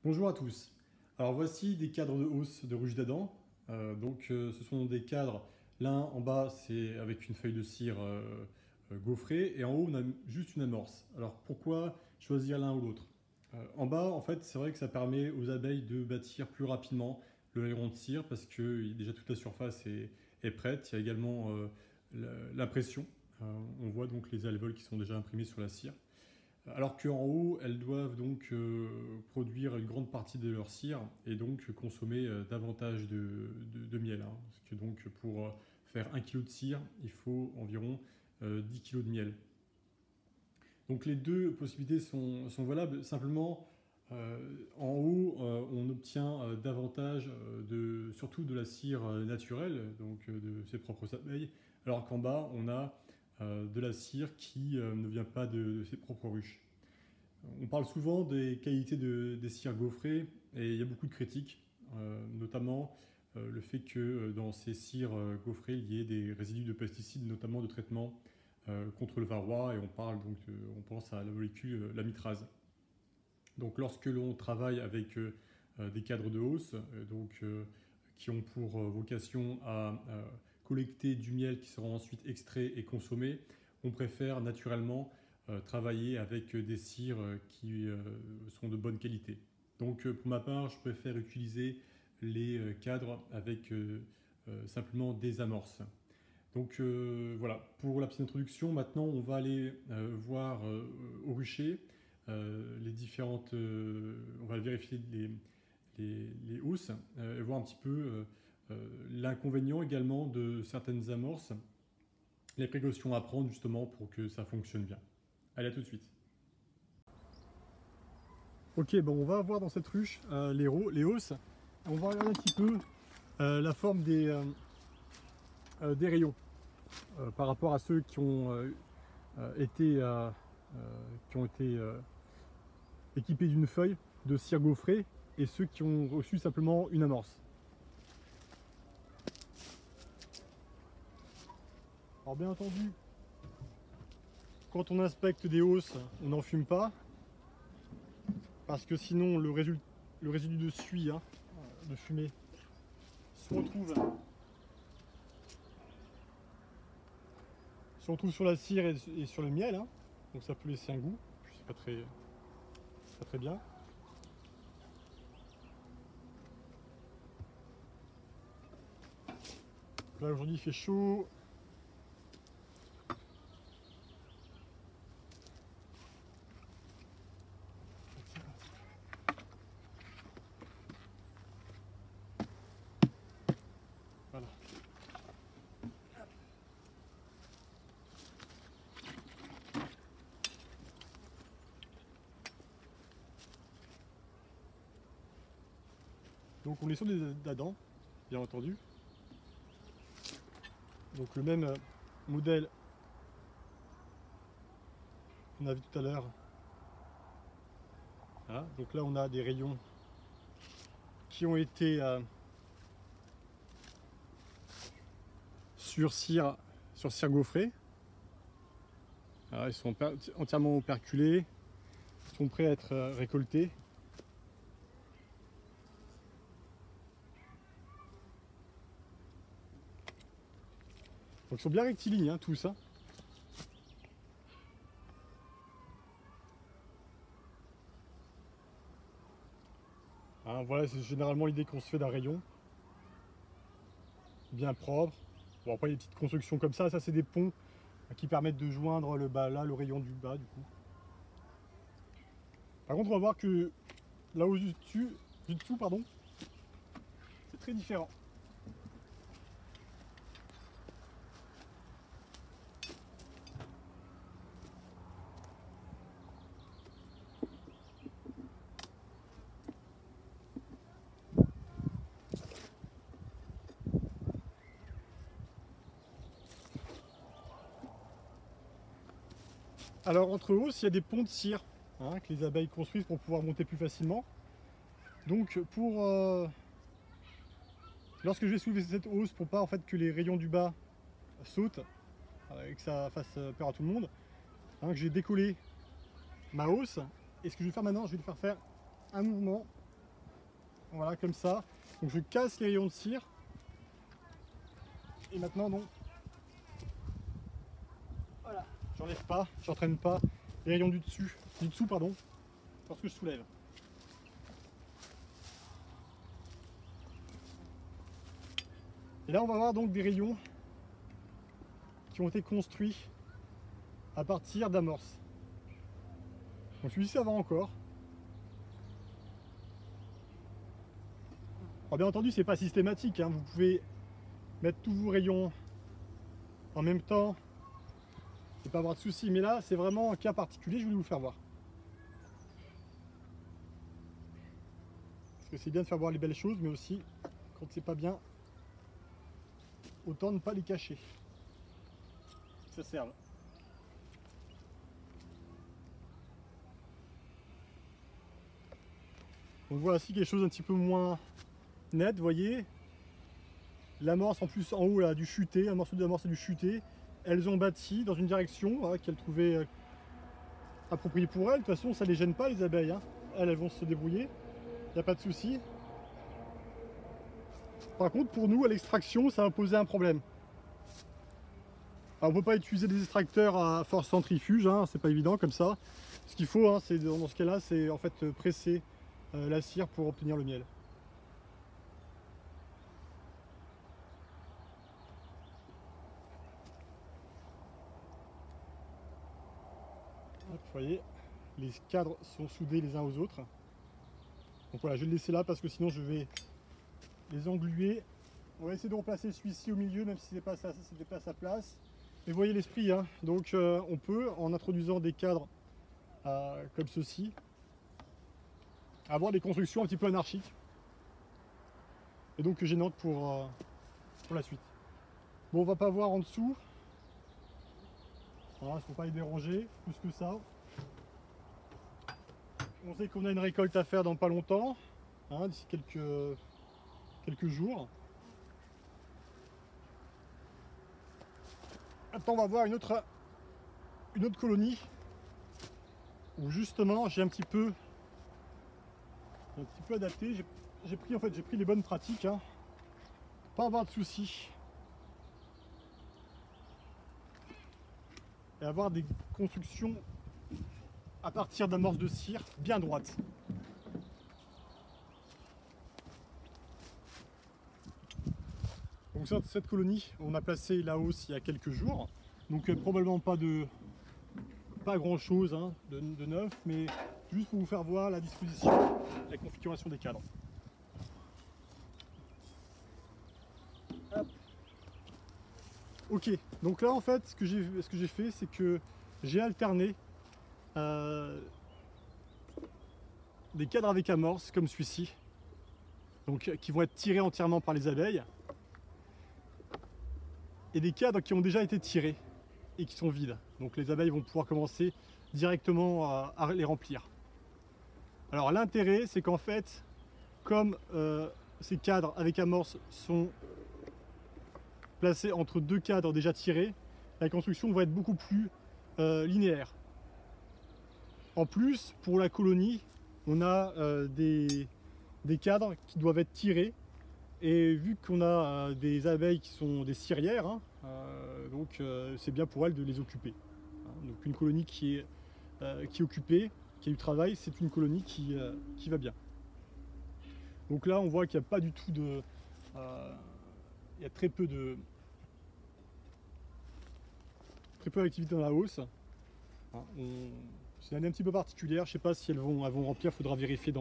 Bonjour à tous. Alors voici des cadres de hausse de ruche d'Adam. Ce sont des cadres, l'un en bas c'est avec une feuille de cire gaufrée et en haut on a juste une amorce. Alors pourquoi choisir l'un ou l'autre? En bas en fait c'est vrai que ça permet aux abeilles de bâtir plus rapidement le aileron de cire parce que déjà toute la surface est prête. Il y a également l'impression. On voit donc les alvéoles qui sont déjà imprimés sur la cire. Alors qu'en haut, elles doivent donc produire une grande partie de leur cire et donc consommer davantage de miel, hein. Parce que donc pour faire 1 kg de cire, il faut environ 10 kg de miel. Donc les deux possibilités sont valables. Simplement, en haut, on obtient davantage, surtout de la cire naturelle, donc de ses propres abeilles, alors qu'en bas, on a de la cire qui ne vient pas de ses propres ruches. On parle souvent des qualités des cires gaufrées et il y a beaucoup de critiques, notamment le fait que dans ces cires gaufrées, il y ait des résidus de pesticides, notamment de traitement contre le varroa, et on pense à la molécule l'amitrase. Donc lorsque l'on travaille avec des cadres de hausse, qui ont pour vocation à collecter du miel qui sera ensuite extrait et consommé, on préfère naturellement travailler avec des cires qui sont de bonne qualité. Donc pour ma part, je préfère utiliser les cadres avec simplement des amorces. Donc voilà, pour la petite introduction, maintenant on va aller voir au rucher les différentes... on va vérifier les hausses et voir un petit peu l'inconvénient également de certaines amorces, les précautions à prendre justement pour que ça fonctionne bien. Allez, à tout de suite. Ok, bon, on va voir dans cette ruche les hausses. On va regarder un petit peu la forme des rayons par rapport à ceux qui ont été équipés d'une feuille de cire gaufrée et ceux qui ont reçu simplement une amorce. Alors bien entendu, quand on inspecte des hausses, on n'en fume pas, parce que sinon le résidu de suie, de fumée, se retrouve sur la cire et sur le miel, hein. Donc ça peut laisser un goût, c'est pas très bien. Là aujourd'hui il fait chaud. Voilà. Donc on est sur des dadans, bien entendu. Donc le même modèle qu'on a vu tout à l'heure. Voilà. Donc là on a des rayons qui ont été sur cire gaufrée. Alors, ils sont entièrement operculés, ils sont prêts à être récoltés. Donc ils sont bien rectilignes, hein, tous. Voilà, c'est généralement l'idée qu'on se fait d'un rayon. Bien propre. Bon, après, les petites constructions comme ça c'est des ponts qui permettent de joindre le bas, là, le rayon du bas, du coup. Par contre, on va voir que là au du dessous, pardon, c'est très différent. Alors entre hausses, il y a des ponts de cire que les abeilles construisent pour pouvoir monter plus facilement. Donc lorsque je vais soulever cette hausse pour pas en fait que les rayons du bas sautent et que ça fasse peur à tout le monde, que j'ai décollé ma hausse, et ce que je vais faire maintenant, je vais lui faire un mouvement Voilà, comme ça. Donc je casse les rayons de cire. Et maintenant, non. Voilà, j'enlève pas, j'entraîne pas les rayons du dessous, pardon, lorsque je soulève. Et là, on va avoir donc des rayons qui ont été construits à partir d'amorces. Donc celui-ci, ça va encore. Alors, bien entendu, c'est pas systématique, hein. Vous pouvez mettre tous vos rayons en même temps et pas avoir de soucis. Mais là, c'est vraiment un cas particulier, je voulais vous le faire voir. Parce que c'est bien de faire voir les belles choses, mais aussi, quand c'est pas bien, autant ne pas les cacher. Ça serve. Donc voilà, ici quelque chose un petit peu moins net, vous voyez. L'amorce en plus en haut là, a dû chuter, un morceau de l'amorce a dû chuter. Elles ont bâti dans une direction voilà, qu'elles trouvaient appropriée pour elles. De toute façon, ça ne les gêne pas les abeilles, hein. Elles vont se débrouiller, il n'y a pas de souci. Par contre, pour nous, à l'extraction, ça va poser un problème. Alors, on ne peut pas utiliser des extracteurs à force centrifuge, hein, c'est pas évident comme ça. Ce qu'il faut, hein, c'est dans ce cas-là, c'est en fait presser la cire pour obtenir le miel. Hop, vous voyez, les cadres sont soudés les uns aux autres. Donc voilà, je vais le laisser là parce que sinon je vais les engluer. On va essayer de remplacer celui-ci au milieu, même si ce n'était pas sa place. Mais vous voyez l'esprit, hein. Donc on peut, en introduisant des cadres comme ceci, avoir des constructions un petit peu anarchiques. Et donc gênantes pour la suite. Bon, on va pas voir en dessous. Voilà, il ne faut pas les déranger plus que ça. On sait qu'on a une récolte à faire dans pas longtemps, hein, d'ici quelques jours. Maintenant, on va voir une autre colonie où justement j'ai un petit peu adapté. J'ai pris les bonnes pratiques, hein. Pas avoir de soucis. Et avoir des constructions à partir d'amorces de cire bien droites. Donc cette colonie, on a placé la hausse il y a quelques jours. Donc probablement pas grand chose, hein, de neuf, mais juste pour vous faire voir la disposition, la configuration des cadres. Hop. Ok, donc là en fait ce que j'ai fait, c'est que j'ai alterné des cadres avec amorce comme celui-ci, donc qui vont être tirés entièrement par les abeilles, et des cadres qui ont déjà été tirés et qui sont vides. Donc les abeilles vont pouvoir commencer directement à les remplir. Alors l'intérêt, c'est qu'en fait, comme ces cadres avec amorce sont placés entre deux cadres déjà tirés, la construction va être beaucoup plus linéaire. En plus, pour la colonie, on a des cadres qui doivent être tirés. Et vu qu'on a des abeilles qui sont des cirières, hein, donc c'est bien pour elles de les occuper. Hein, donc une colonie qui est occupée, qui a du travail, c'est une colonie qui va bien. Donc là, on voit qu'il n'y a pas du tout de... il y a très peu d'activité dans la hausse. Hein, c'est une année un petit peu particulière, je ne sais pas si elles vont remplir, il faudra vérifier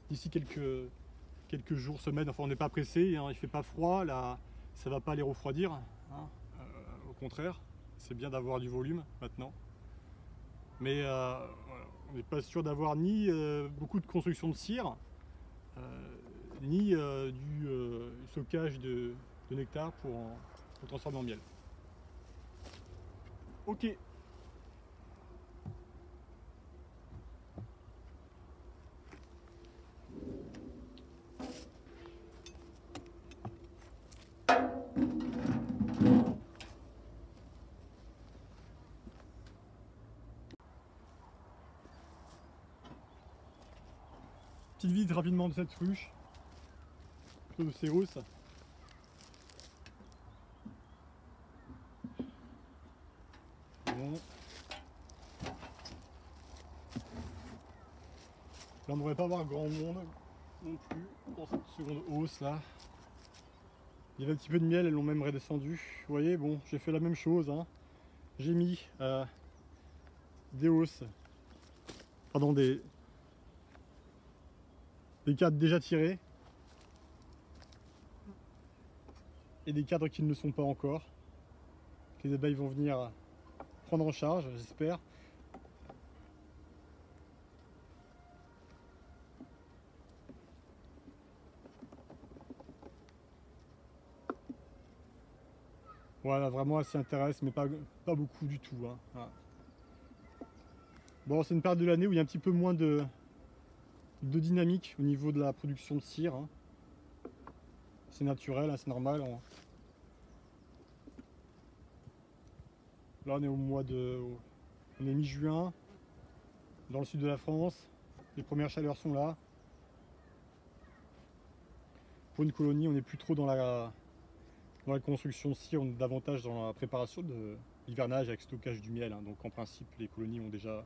d'ici quelques jours, semaines, enfin on n'est pas pressé, hein, il ne fait pas froid, là ça ne va pas les refroidir, hein, au contraire, c'est bien d'avoir du volume maintenant. Mais voilà, on n'est pas sûr d'avoir ni beaucoup de construction de cire, ni du stockage de nectar pour transformer en miel. Ok. Petite visite rapidement de cette ruche. plutôt de ces rousses. Bon. Là, on ne devrait pas avoir grand monde non plus dans cette seconde hausse là. Il y avait un petit peu de miel, elles l'ont même redescendu. Vous voyez, bon, j'ai fait la même chose. Hein. J'ai mis des hausses, pardon, des cadres déjà tirés et des cadres qui ne le sont pas encore. Les abeilles vont venir prendre en charge, j'espère. Voilà, vraiment elle s'y intéresse, mais pas beaucoup du tout. Hein. Voilà. Bon, c'est une période de l'année où il y a un petit peu moins de dynamique au niveau de la production de cire. Hein. C'est naturel, hein, c'est normal. Là, on est au mois de... On est mi-juin, dans le sud de la France. Les premières chaleurs sont là. Pour une colonie, on n'est plus trop dans la construction de cire, on est davantage dans la préparation de l'hivernage avec stockage du miel. Hein. Donc en principe, les colonies ont déjà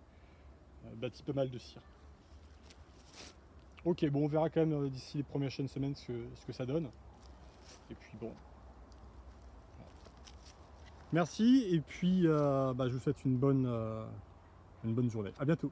bâti pas mal de cire. Ok, bon, on verra quand même d'ici les prochaines semaines ce que ça donne. Et puis bon. Merci, et puis je vous souhaite une bonne journée. À bientôt.